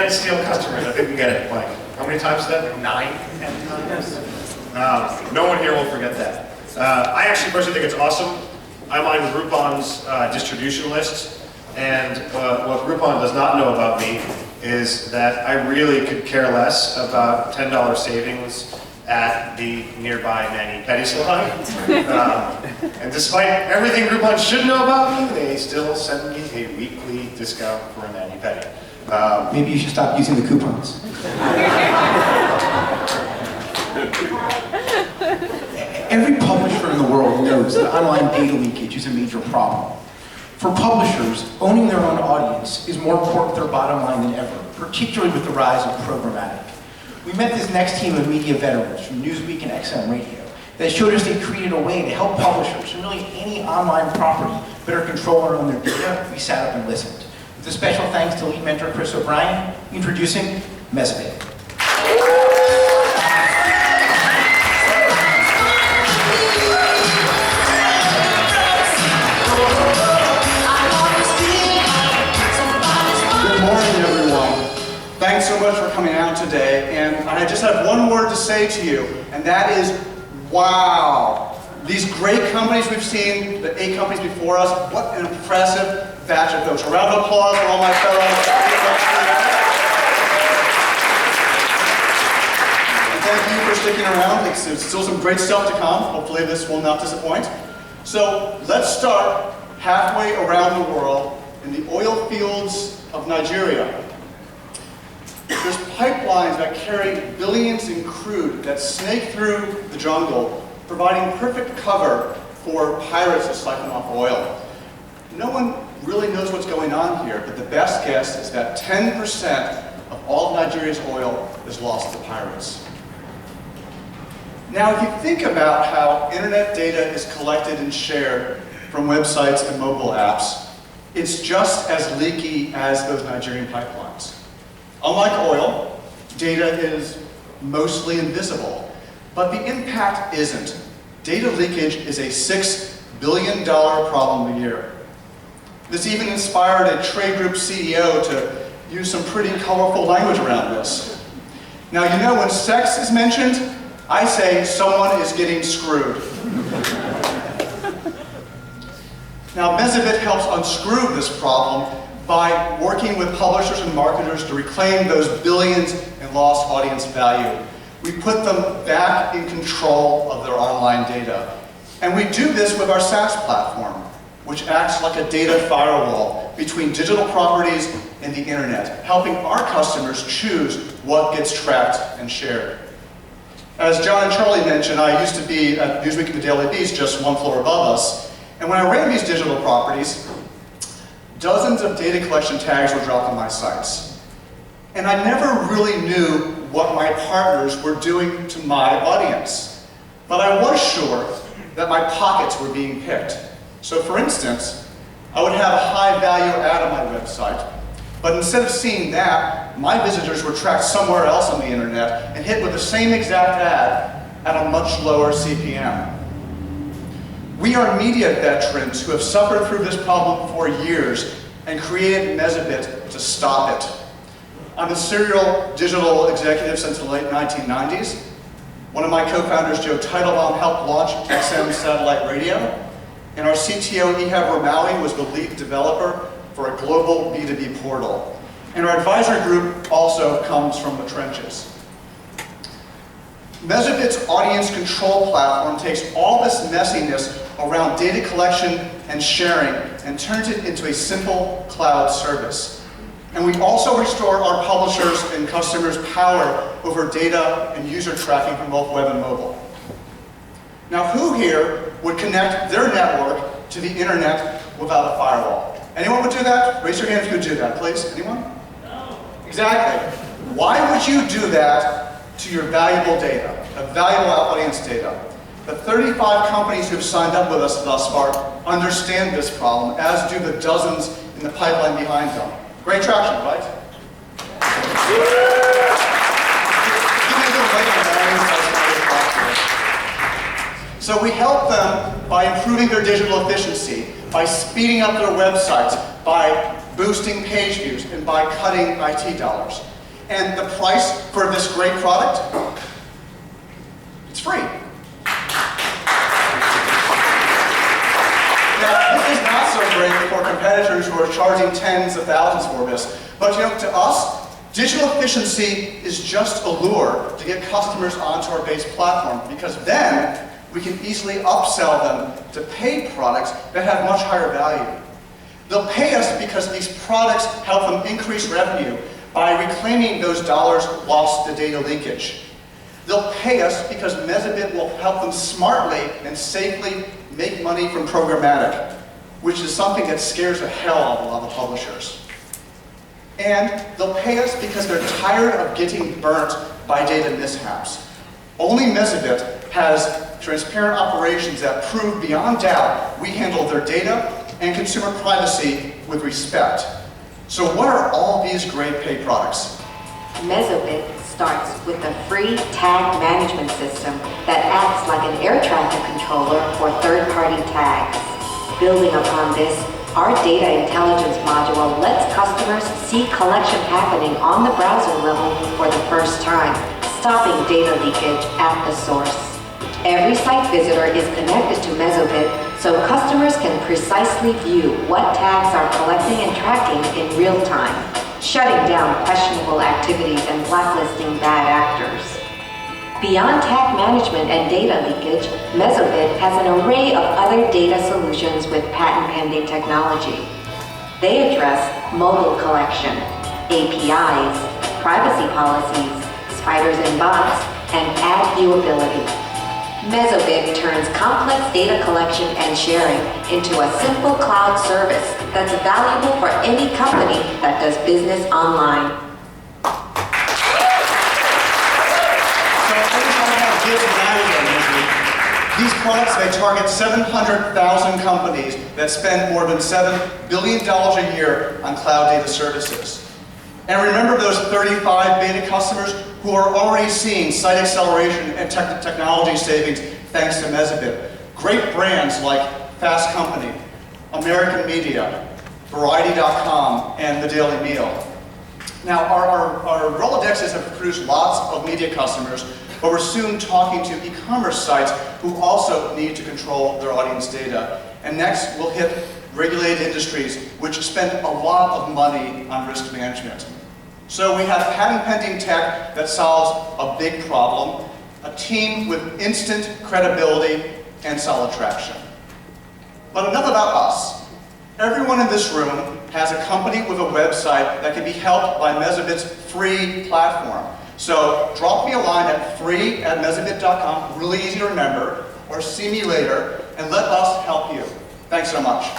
can't steal customers. I think we get it. Like, how many times is that? 9, 10 times? No one here will forget that. I actually personally think it's awesome. I'm on Groupon's distribution list, and what Groupon does not know about me is that I really could care less about $10 savings at the nearby mani-pedi salon. And despite everything Groupon should know about me, they still send me a weekly discount for a mani-pedi. Maybe you should stop using the coupons. Every publisher in the world knows that online data leakage is a major problem. For publishers, owning their own audience is more important to their bottom line than ever, particularly with the rise of programmatic. We met this next team of media veterans from Newsweek and XM Radio that showed us they created a way to help publishers and really any online property better control and own their data. We sat up and listened. With a special thanks to lead mentor Chris O'Brien, introducing Mezzobit. Thanks so much for coming out today, and I just have one word to say to you, and that is, wow. These great companies we've seen, the 8 companies before us, what an impressive batch of folks. A round of applause for all my fellows. And thank you for sticking around. There's still some great stuff to come. Hopefully this will not disappoint. So let's start halfway around the world in the oil fields of Nigeria. There's pipelines that carry billions in crude that snake through the jungle, providing perfect cover for pirates to siphon off oil. No one really knows what's going on here, but the best guess is that 10% of all of Nigeria's oil is lost to pirates. Now, if you think about how internet data is collected and shared from websites and mobile apps, it's just as leaky as those Nigerian pipelines. Unlike oil, data is mostly invisible, but the impact isn't. Data leakage is a $6 billion problem a year. This even inspired a trade group CEO to use some pretty colorful language around this. Now, you know, when sex is mentioned, I say someone is getting screwed. Now, Mezzobit helps unscrew this problem by working with publishers and marketers to reclaim those billions in lost audience value. We put them back in control of their online data. And we do this with our SaaS platform, which acts like a data firewall between digital properties and the internet, helping our customers choose what gets tracked and shared. As John and Charlie mentioned, I used to be at Newsweek and the Daily Beast, just one floor above us. And when I ran these digital properties, dozens of data collection tags were dropped on my sites. And I never really knew what my partners were doing to my audience. But I was sure that my pockets were being picked. So for instance, I would have a high-value ad on my website, but instead of seeing that, my visitors were tracked somewhere else on the internet and hit with the same exact ad at a much lower CPM. We are media veterans who have suffered through this problem for years and created Mezzobit to stop it. I'm a serial digital executive since the late 1990s. One of my co-founders, Joe Teitelbaum, helped launch XM Satellite Radio, and our CTO, Ehab Romawi, was the lead developer for a global B2B portal. And our advisory group also comes from the trenches. Mezzobit's audience control platform takes all this messiness around data collection and sharing and turns it into a simple cloud service. And we also restore our publishers and customers power over data and user tracking from both web and mobile. Now, who here would connect their network to the internet without a firewall? Anyone would do that? Raise your hand if you would do that, please. Anyone? No. Exactly. Why would you do that to your valuable data, a valuable audience data? The 35 companies who have signed up with us thus far understand this problem, as do the dozens in the pipeline behind them. Great traction, right? So we help them by improving their digital efficiency, by speeding up their websites, by boosting page views, and by cutting IT dollars. And the price for this great product? It's free. Now, this is not so great for competitors who are charging tens of thousands for this. But to us, digital efficiency is just a lure to get customers onto our base platform, because then we can easily upsell them to paid products that have much higher value. They'll pay us because these products help them increase revenue by reclaiming those dollars lost to data leakage. They'll pay us because Mezzobit will help them smartly and safely make money from programmatic, which is something that scares the hell out of a lot of publishers. And they'll pay us because they're tired of getting burnt by data mishaps. Only Mezzobit has transparent operations that prove beyond doubt we handle their data and consumer privacy with respect. So what are all these great paid products? Mezzobit starts with a free tag management system that acts like an air traffic controller for third-party tags. Building upon this, our data intelligence module lets customers see collection happening on the browser level for the first time, stopping data leakage at the source. Every site visitor is connected to Mezzobit, so customers can precisely view what tags are collecting and tracking in real time, shutting down questionable activities and blacklisting bad actors. Beyond tag management and data leakage, Mezzobit has an array of other data solutions with patent-pending technology. They address mobile collection, APIs, privacy policies, spiders and bots, and ad viewability. Mezzobit turns complex data collection and sharing into a simple cloud service that's valuable for any company that does business online. These products, they target 700,000 companies that spend more than $7 billion a year on cloud data services. And remember those 35 beta customers who are already seeing site acceleration and technology savings thanks to Mezzobit. Great brands like Fast Company, American Media, Variety.com, and The Daily Meal. Now, our Rolodexes have produced lots of media customers, but we're soon talking to e-commerce sites who also need to control their audience data. And next, we'll hit regulated industries, which spend a lot of money on risk management. So we have patent-pending tech that solves a big problem, a team with instant credibility and solid traction. But enough about us. Everyone in this room has a company with a website that can be helped by Mezzobit's free platform. So drop me a line at free@mezzobit.com, really easy to remember, or see me later, and let us help you. Thanks so much.